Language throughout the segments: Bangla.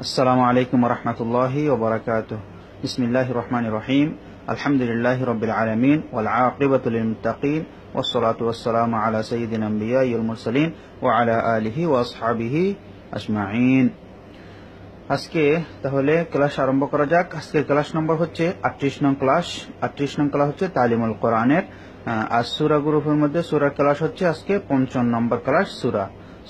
আসসালামু আলাইকুম ওয়া রাহমাতুল্লাহি ওয়া বারাকাতুহু। বিসমিল্লাহির রহমানির রহিম। আলহামদুলিল্লাহি রাব্বিল আলামিন ওয়াল আকিবাতু লিল মুত্তাকিন ওয়াস সালাতু ওয়াস সালামু আলা সাইয়্যিদিল আমবিয়াই ওয়াল মুরসালিন ওয়া আলা আলিহি ওয়া আসহাবিহি আজমাইন। আজকে তাহলে ক্লাস আরম্ভ করা যাক। আজকে ক্লাস নম্বর হচ্ছে 38 নং ক্লাস। 38 নং ক্লাস হচ্ছে তালিমুল কোরআনের। আর সূরা গ্রুপের মধ্যে সূরা ক্লাস হচ্ছে আজকে 55 নম্বর ক্লাস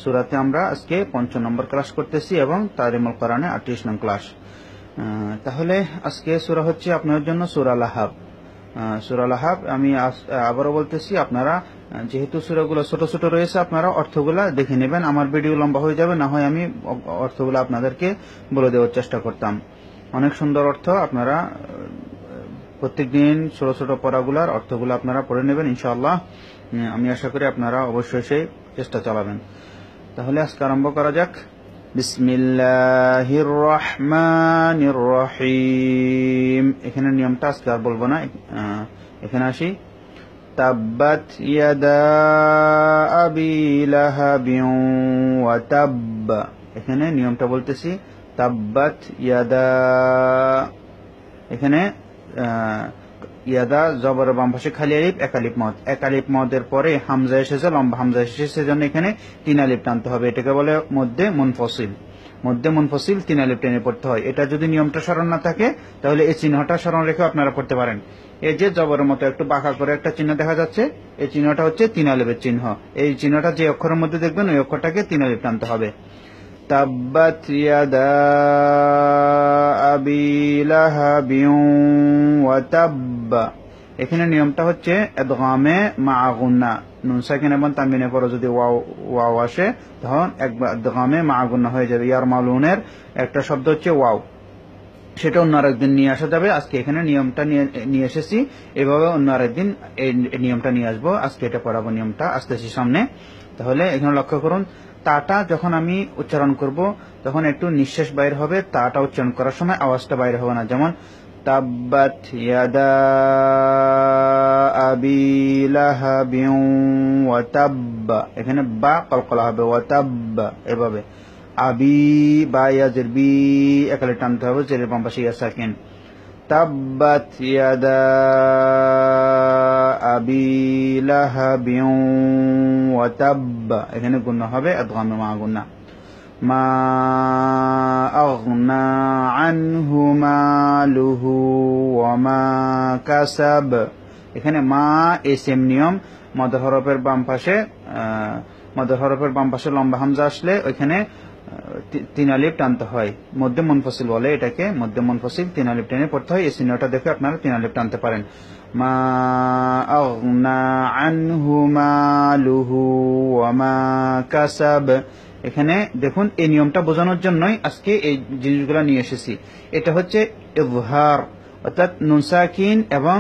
সূরাতে আমরা আজকে 55 নম্বর ক্লাস করতেছি এবং তালিমুল কোরআনে 38 নং ক্লাস। তাহলে আজকে সূরা হচ্ছে আপনাদের জন্য সূরা লাহাব। সূরা লাহাব আমি আবারও বলতেছি, আপনারা যেহেতু সূরাগুলো ছোট ছোট রয়েছে আপনারা অর্থগুলা দেখে নেবেন। আমার ভিডিও লম্বা হয়ে যাবে, না হয় আমি অর্থগুলো আপনাদেরকে বলে দেওয়ার চেষ্টা করতাম। অনেক সুন্দর অর্থ, আপনারা প্রত্যেকদিন ছোট ছোট পড়াগুলার অর্থগুলো আপনারা পড়ে নেবেন ইনশাআল্লাহ। আমি আশা করি আপনারা অবশ্যই সেই চেষ্টা চালাবেন। তাহলে আজকে আরম্ভ করা যাক। বিসমিল্লাহির রহমানির রহিম। এখানে নিয়মটা আজকে আর বলবো না, এখানে আসি। তাব্বাত ইয়াদা আবি লাহাবিন ওয়া তাব্ব। এখানে নিয়মটা বলতেছি, তাব্বাত ইয়াদা। এখানে ইয়াদা জবরের বাম পাশে খালি আলিফ, এক আলিফ মদ। এক আলিফ মদের পরে হামজা এসেছে, লম্বা হামজা এসেছে, সেজন্য এখানে 3 আলিফ টানতে হবে। এটাকে বলে মধ্যে মুনফসিল। মধ্যে মুনফসিল 3 আলিফ টেনে পড়তে হয়। এটা যদি নিয়মটা স্মরণ না থাকে তাহলে এই চিহ্নটা স্মরণ রেখে আপনারা পড়তে পারেন। এই যে জবরের মতো একটু বাঁকা করে একটা চিহ্ন দেখা যাচ্ছে, এই চিহ্নটা হচ্ছে 3 আলিফের চিহ্ন। এই চিহ্নটা যে অক্ষরের মধ্যে দেখবেন ওই অক্ষরটাকে 3 আলিফ টানতে হবে। তাব্বাত ইয়াদা আবি লাহাবিন ওয়া তাব্ব। এখানে নিয়মটা হচ্ছে ইদগামে মা গুন্না। নুন সাকিন এবং তানবিনের পরে যদি ওয়াও আসে তখন একবার ইদগামে মা গুন্না হয়ে যাবে। ইয়ারমালুনের একটা শব্দ হচ্ছে ওয়াও, সেটা অন্য আরেকদিন নিয়ে আসা যাবে। আজকে এখানে নিয়মটা নিয়ে এসেছি, এভাবে অন্য আরেকদিন এই নিয়মটা নিয়ে আসবো। আজকে এটা পড়াবো, নিয়মটা আসতেছি সামনে। তাহলে এখানে লক্ষ্য করুন, তাটা যখন আমি উচ্চারণ করব তখন একটু নিঃশ্বাস বাইর হবে। তাটা উচ্চারণ করার সময় আওয়াজটা বাইরে হবে না। যেমন তাব্বাত ইয়াদা আবি লাহাবিন ওয়া তাব্ব। এখানে বা কলকলা হবে, ওয়া তাব্ব এভাবে। আবি বা ইয়াজের বি একালে টানতে হবে, জেরের বাম পাশে ইয়া সাকিন। তাব্বাত ইয়াদা আবি লাহাবিন ওয়া তাব্ব। এখানে গুণা হবে ইদগামে মা গুণা। মা আগনা আনহু মালুহু ওয়া মা কাসাব। এখানে মা এসএম নিয়ম। মদ হরফের বাম পাশে লম্বা হামজা আসলে ওইখানে 3 আলিফ টানতে হয়। মধ্যে মুনফসিল বলে এটাকে, মধ্যে মুনফসিল 3 আলিফ টেনে পড়তে হয়। এই চিহ্নটা দেখে আপনারা 3 আলিফ টানতে পারেন। মা আগনা আনহু মালুহু ওয়া মা কাসাব। এখানে দেখুন, এই নিয়মটা বোঝানোর জন্যই আজকে এই জিনিসগুলো নিয়ে এসেছি। এটা হচ্ছে ইজহার, অর্থাৎ নুন সাকিন এবং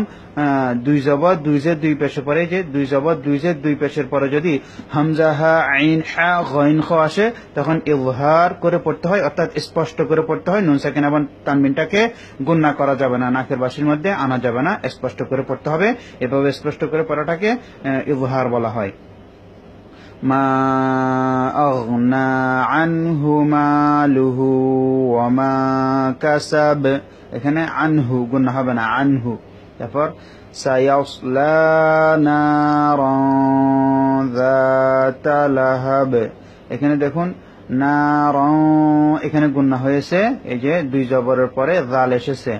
2 জবর 2 জের 2 পেশের পরে, যে 2 জবর 2 জের 2 পেশের পরে যদি হামজা হা আইন হা গইন খ আসে তখন ইজহার করে পড়তে হয়, অর্থাৎ স্পষ্ট করে পড়তে হয়। নুন সাকিন এবং তানবিনটাকে গুণনা করা যাবে না, নাকের বাসির মধ্যে আনা যাবে না, স্পষ্ট করে পড়তে হবে। এভাবে স্পষ্ট করে পড়াটাকে ইজহার বলা হয়। মা আগনা আনহু মালুহু ওয়া মা কাসাব। এখানে আনহু গুণা হবে না, আনহু। তারপর সায়াসলা নারান যাতা লাহাব। এখানে দেখুন নারান, এখানে গুণা হয়েছে, এই যে 2 জবরের পরে জাল এসেছে।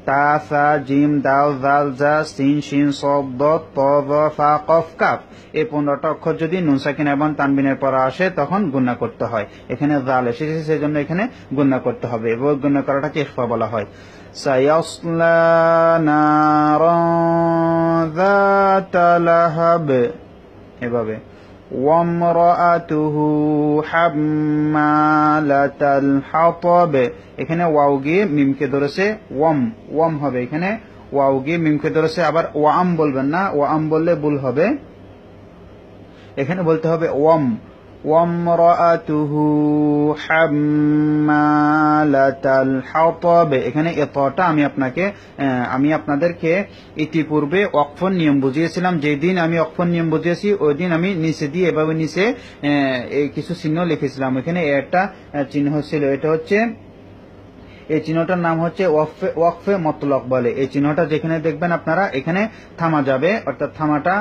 তা সা জিম দাল জাল জা সিন শিন সদ দত ত জ ফা কফ কাফ। এই 15টা অক্ষর যদি নুন সাকিন এবং তানবিনের পরে আসে তখন গুণা করতে হয়। এখানে জাল এসেছে সেজন্য এখানে গুণা করতে হবে, এবং গুণা করাটাকে ইখফা বলা হয়। সায়াসলা নারান যাতা লাহাব এভাবে। ওয়ামরাআতুহু হাম্মালাতাল হাতাব। এখানে ওয়াও গিয়ে মিমকে ধরেছে, ওয়াম হবে। এখানে ওয়াও গিয়ে মিমকে ধরেছে, আবার ওয়াম বলবেন না, ওয়াম বললে ভুল হবে। এখানে বলতে হবে ওয়াম। ওয়ামরাআতুহু হাম্মালাতাল হাতাব। এখানে এতটা আমি আপনাদেরকে ইতিপূর্বে ওয়াকফন নিয়ম বুঝিয়েছিলাম। যেদিন আমি ওয়াকফন নিয়ম বুঝিয়েছি ওই দিন আমি নিচে দিয়ে এভাবে নিচে কিছু চিহ্ন লিখেছিলাম। এখানে একটা চিহ্ন ছিল, এটা হচ্ছে এই চিহ্নটার নাম হচ্ছে ওয়াকফে মতলক বলে। এই চিহ্নটা যেখানে দেখবেন আপনারা এখানে থামা যাবে, অর্থাৎ থামাটা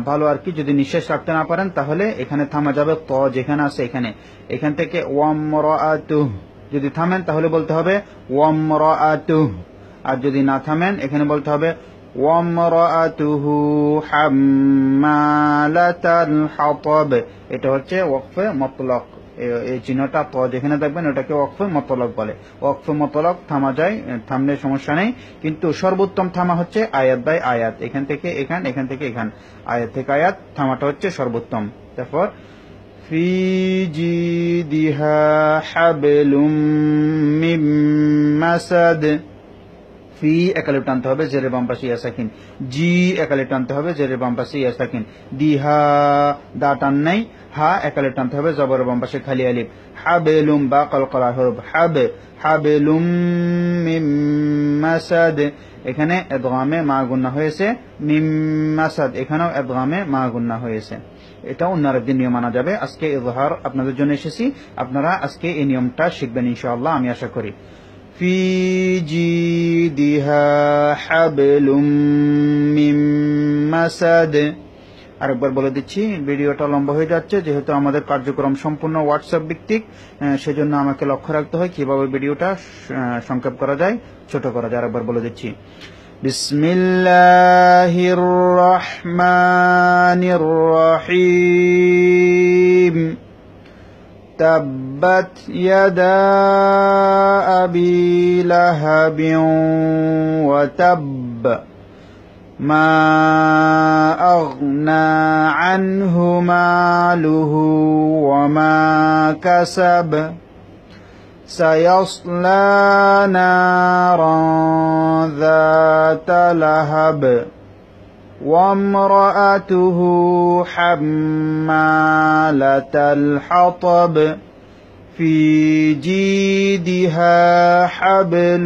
ভালো আর কি, যদি নিঃশ্বাস রাখতে না পারেন তাহলে এখানে থামা যাবে। ত যেখানে আছে এখান থেকে ওয়ামরাআতুহ যদি থামেন তাহলে বলতে হবে ওয়ামরাআতুহ, আর যদি না থামেন এখানে বলতে হবে ওয়ামরাআতুহু হাম্মালাতাল হাতাব। এটা হচ্ছে ওয়াকফে মতলক। এই চিহ্নটা ত যেখানে দেখবেন ওটাকে ওয়াকফে মতলক বলে। ওয়াকফে মতলক থামা যায়, থামলে সমস্যা নেই, কিন্তু সর্বোত্তম থামা হচ্ছে আয়াত বাই আয়াত, এখান থেকে এখান, এখান থেকে এখান, আয়াত থেকে আয়াত, থামাটা হচ্ছে সর্বোত্তম। তারপর ফি জিদিহা হাবলুম মিন মাসাদ। ফি একালে টানতে হবে, জেরের বাম পাশে ইয়া সাকিন। জি একালে টানতে হবে, জেরের বাম পাশে ইয়া সাকিন। দিহা দা টান নাই, হা একালে টানতে হবে, জবরের বাম পাশে খালি আলিফ। হাবেলুম বা কলকলা হরফ, হাবেলুম মিন মাসাদ। এখানে ইদগামে মা গুন্না হয়েছে, মিন মাসাদ এখানেও ইদগামে মা গুন্না হয়েছে। এটা অন্য আরেকদিন নিয়ম মানা যাবে। আজকে ইজহার আপনাদের জন্য এসেছি, আপনারা আজকে এই নিয়মটা শিখবেন ইনশাআল্লাহ, আমি আশা করি। ফি জিদিহা হাবলুম মিন মাসাদ। আরেকবার বলে দিচ্ছি, ভিডিওটা লম্বা হয়ে যাচ্ছে যেহেতু আমাদের কার্যক্রম সম্পূর্ণ হোয়াটসঅ্যাপ ভিত্তিক, সেজন্য আমাকে লক্ষ্য রাখতে হয় কিভাবে ভিডিওটা সংক্ষেপ করা যায়, ছোট করা যায়। আরেকবার বলে দিচ্ছি, বিসমিল্লাহির রহমানির রহিম। تبت يدا أبي لهب وتب ما أغنى عنه ماله وما كسب سيصلى نارا ذات لهب وامرأته حمالة الحطب في جيدها حبل